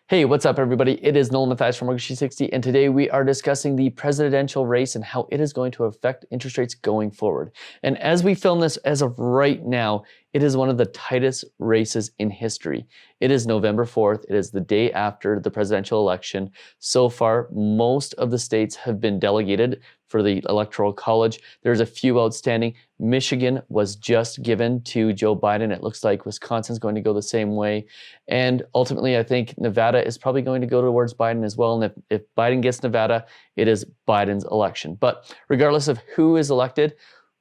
Hey, what's up everybody? It is Nolan Mathias from Mortgage 360, and today we are discussing the presidential race and how it is going to affect interest rates going forward. And as we film this, as of right now, it is one of the tightest races in history. It is November 4th. It is the day after the presidential election. So far, most of the states have been delegated for the Electoral College. There's a few outstanding. Michigan was just given to Joe Biden. It looks like Wisconsin's going to go the same way. And ultimately, I think Nevada is probably going to go towards Biden as well. And if Biden gets Nevada, it is Biden's election. But regardless of who is elected,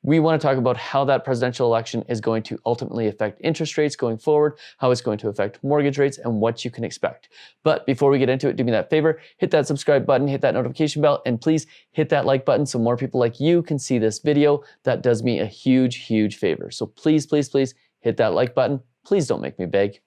we want to talk about how that presidential election is going to ultimately affect interest rates going forward, how it's going to affect mortgage rates, and what you can expect. But before we get into it, do me that favor, hit that subscribe button, hit that notification bell, and please hit that like button so more people like you can see this video. That does me a huge, huge favor. So please, please, please hit that like button. Please don't make me beg.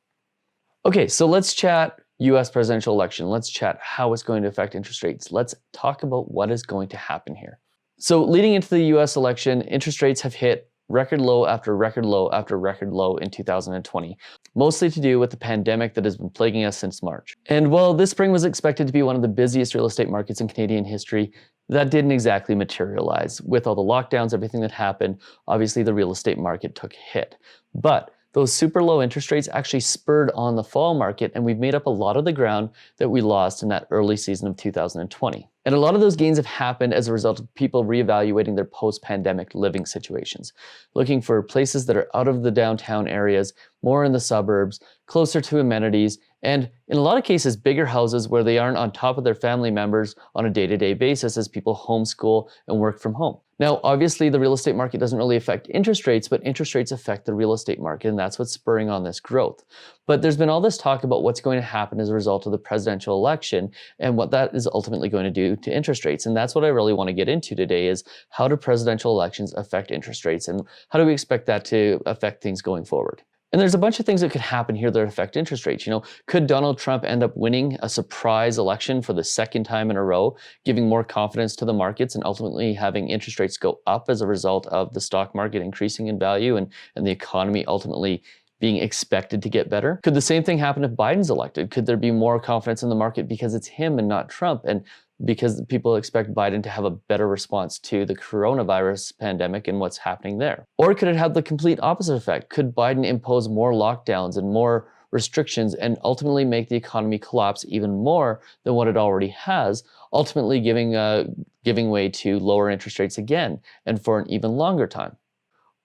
Okay, so let's chat US presidential election. Let's chat how it's going to affect interest rates. Let's talk about what is going to happen here. So leading into the US election, interest rates have hit record low after record low after record low in 2020, mostly to do with the pandemic that has been plaguing us since March. And while this spring was expected to be one of the busiest real estate markets in Canadian history, that didn't exactly materialize. With all the lockdowns, everything that happened, obviously the real estate market took a hit. But those super low interest rates actually spurred on the fall market, and we've made up a lot of the ground that we lost in that early season of 2020. And a lot of those gains have happened as a result of people reevaluating their post-pandemic living situations, looking for places that are out of the downtown areas, more in the suburbs, closer to amenities, and in a lot of cases, bigger houses where they aren't on top of their family members on a day-to-day basis as people homeschool and work from home. Now, obviously, the real estate market doesn't really affect interest rates, but interest rates affect the real estate market, and that's what's spurring on this growth. But there's been all this talk about what's going to happen as a result of the presidential election and what that is ultimately going to do to interest rates. And that's what I really want to get into today is how do presidential elections affect interest rates and how do we expect that to affect things going forward? And there's a bunch of things that could happen here that affect interest rates. Could Donald Trump end up winning a surprise election for the second time in a row, giving more confidence to the markets and ultimately having interest rates go up as a result of the stock market increasing in value and the economy ultimately being expected to get better? Could the same thing happen if Biden's elected? Could there be more confidence in the market because it's him and not Trump? And because people expect Biden to have a better response to the coronavirus pandemic and what's happening there? Or could it have the complete opposite effect? Could Biden impose more lockdowns and more restrictions and ultimately make the economy collapse even more than what it already has, ultimately giving way to lower interest rates again and for an even longer time?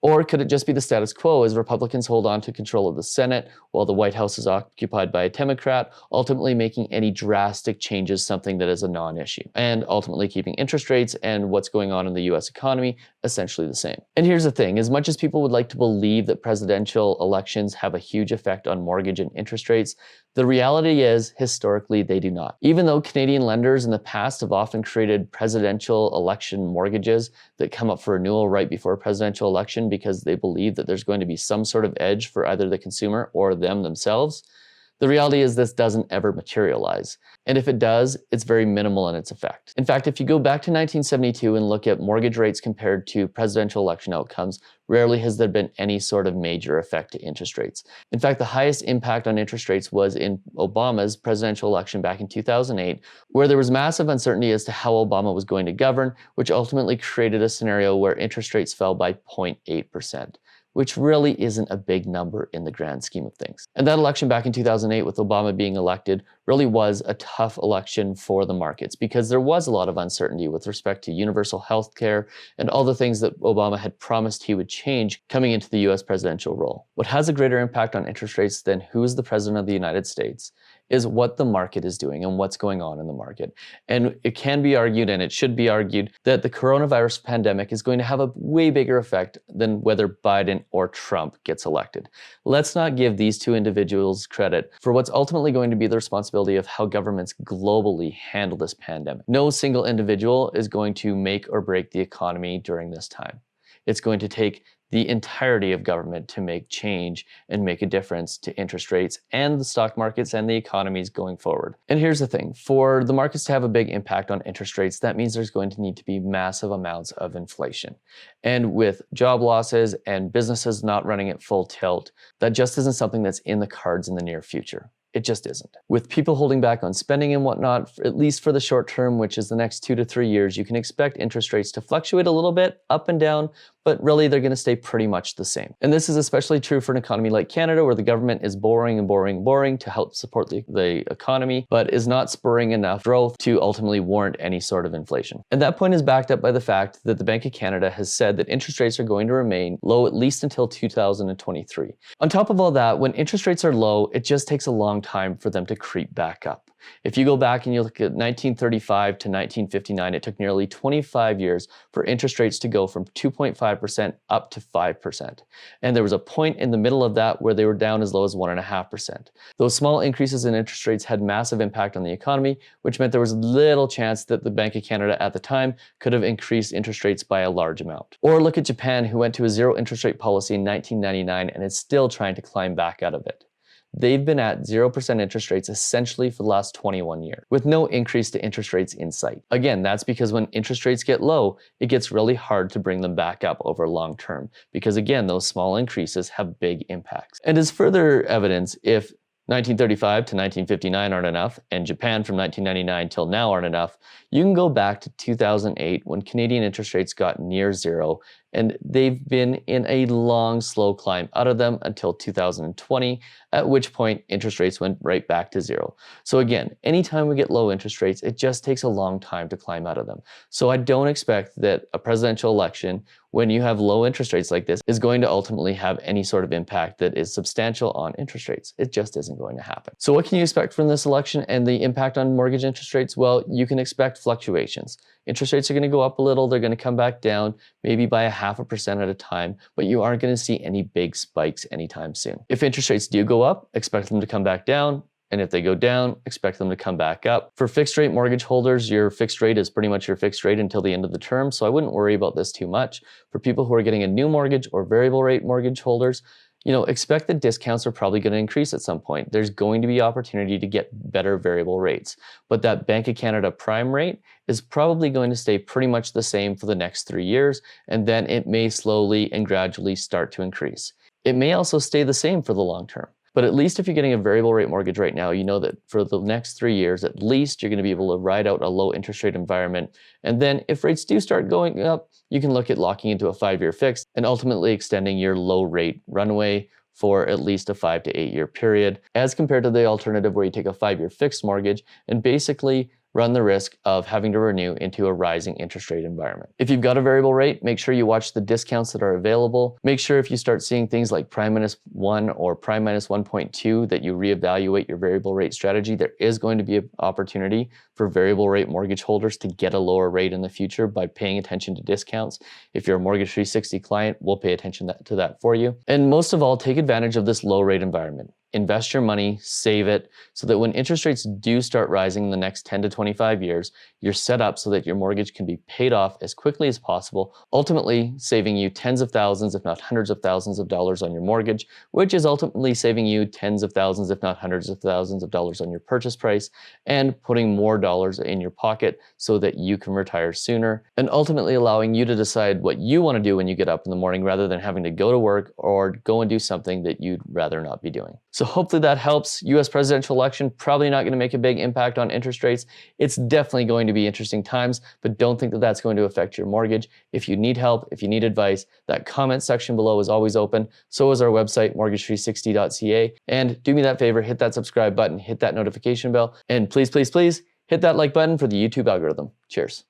Or could it just be the status quo as Republicans hold on to control of the Senate while the White House is occupied by a Democrat, ultimately making any drastic changes something that is a non-issue, and ultimately keeping interest rates and what's going on in the US economy essentially the same? And here's the thing, as much as people would like to believe that presidential elections have a huge effect on mortgage and interest rates, the reality is, historically, they do not. Even though Canadian lenders in the past have often created presidential election mortgages that come up for renewal right before a presidential election because they believe that there's going to be some sort of edge for either the consumer or them themselves, the reality is this doesn't ever materialize. And if it does, it's very minimal in its effect. In fact, if you go back to 1972 and look at mortgage rates compared to presidential election outcomes, rarely has there been any sort of major effect to interest rates. In fact, the highest impact on interest rates was in Obama's presidential election back in 2008, where there was massive uncertainty as to how Obama was going to govern, which ultimately created a scenario where interest rates fell by 0.8%. which really isn't a big number in the grand scheme of things. And that election back in 2008 with Obama being elected really was a tough election for the markets because there was a lot of uncertainty with respect to universal health care and all the things that Obama had promised he would change coming into the US presidential role. What has a greater impact on interest rates than who is the president of the United States is what the market is doing and what's going on in the market. And it can be argued, and it should be argued, that the coronavirus pandemic is going to have a way bigger effect than whether Biden or Trump gets elected. Let's not give these two individuals credit for what's ultimately going to be the responsibility of how governments globally handle this pandemic. No single individual is going to make or break the economy during this time. It's going to take the entirety of government to make change and make a difference to interest rates and the stock markets and the economies going forward. And here's the thing, for the markets to have a big impact on interest rates, that means there's going to need to be massive amounts of inflation. And with job losses and businesses not running at full tilt, that just isn't something that's in the cards in the near future. It just isn't. With people holding back on spending and whatnot, at least for the short term, which is the next 2 to 3 years, you can expect interest rates to fluctuate a little bit up and down, but really they're going to stay pretty much the same. And this is especially true for an economy like Canada, where the government is borrowing and borrowing and borrowing to help support the economy, but is not spurring enough growth to ultimately warrant any sort of inflation. And that point is backed up by the fact that the Bank of Canada has said that interest rates are going to remain low at least until 2023. On top of all that, when interest rates are low, it just takes a long time for them to creep back up. If you go back and you look at 1935 to 1959, it took nearly 25 years for interest rates to go from 2.5% up to 5%. And there was a point in the middle of that where they were down as low as 1.5%. Those small increases in interest rates had massive impact on the economy, which meant there was little chance that the Bank of Canada at the time could have increased interest rates by a large amount. Or look at Japan, who went to a zero interest rate policy in 1999 and is still trying to climb back out of it. They've been at 0% interest rates essentially for the last 21 years, with no increase to interest rates in sight. Again, that's because when interest rates get low, it gets really hard to bring them back up over long term, because again, those small increases have big impacts. And as further evidence, if 1935 to 1959 aren't enough, and Japan from 1999 till now aren't enough, you can go back to 2008 when Canadian interest rates got near zero, and they've been in a long, slow climb out of them until 2020, at which point interest rates went right back to zero. So again, anytime we get low interest rates, it just takes a long time to climb out of them. So I don't expect that a presidential election, when you have low interest rates like this, is going to ultimately have any sort of impact that is substantial on interest rates. It just isn't going to happen. So what can you expect from this election and the impact on mortgage interest rates? Well, you can expect fluctuations. Interest rates are going to go up a little, they're going to come back down, maybe by 0.5% at a time, but you aren't going to see any big spikes anytime soon. If interest rates do go up, expect them to come back down. And if they go down, expect them to come back up. For fixed rate mortgage holders, your fixed rate is pretty much your fixed rate until the end of the term, so I wouldn't worry about this too much. For people who are getting a new mortgage or variable rate mortgage holders, expect that discounts are probably going to increase at some point. There's going to be opportunity to get better variable rates, but that Bank of Canada prime rate is probably going to stay pretty much the same for the next 3 years, and then it may slowly and gradually start to increase. It may also stay the same for the long term. But at least if you're getting a variable rate mortgage right now, you know that for the next 3 years, at least you're going to be able to ride out a low interest rate environment. And then if rates do start going up, you can look at locking into a 5-year fix and ultimately extending your low rate runway for at least a 5 to 8 year period, as compared to the alternative where you take a 5-year fixed mortgage and basically run the risk of having to renew into a rising interest rate environment. If you've got a variable rate, make sure you watch the discounts that are available. Make sure if you start seeing things like prime -1 or prime -1.2 that you reevaluate your variable rate strategy. There is going to be an opportunity for variable rate mortgage holders to get a lower rate in the future by paying attention to discounts. If you're a Mortgage 360 client, we'll pay attention to that for you. And most of all, take advantage of this low rate environment. Invest your money, save it, so that when interest rates do start rising in the next 10 to 25 years, you're set up so that your mortgage can be paid off as quickly as possible, ultimately saving you tens of thousands, if not hundreds of thousands of dollars on your mortgage, which is ultimately saving you tens of thousands, if not hundreds of thousands of dollars on your purchase price, and putting more dollars in your pocket so that you can retire sooner, and ultimately allowing you to decide what you want to do when you get up in the morning rather than having to go to work or go and do something that you'd rather not be doing. So hopefully that helps. US presidential election, probably not going to make a big impact on interest rates. It's definitely going to be interesting times, but don't think that that's going to affect your mortgage. If you need help, if you need advice, that comment section below is always open. So is our website, mortgage360.ca. And do me that favor, hit that subscribe button, hit that notification bell, and please, please, please hit that like button for the YouTube algorithm. Cheers.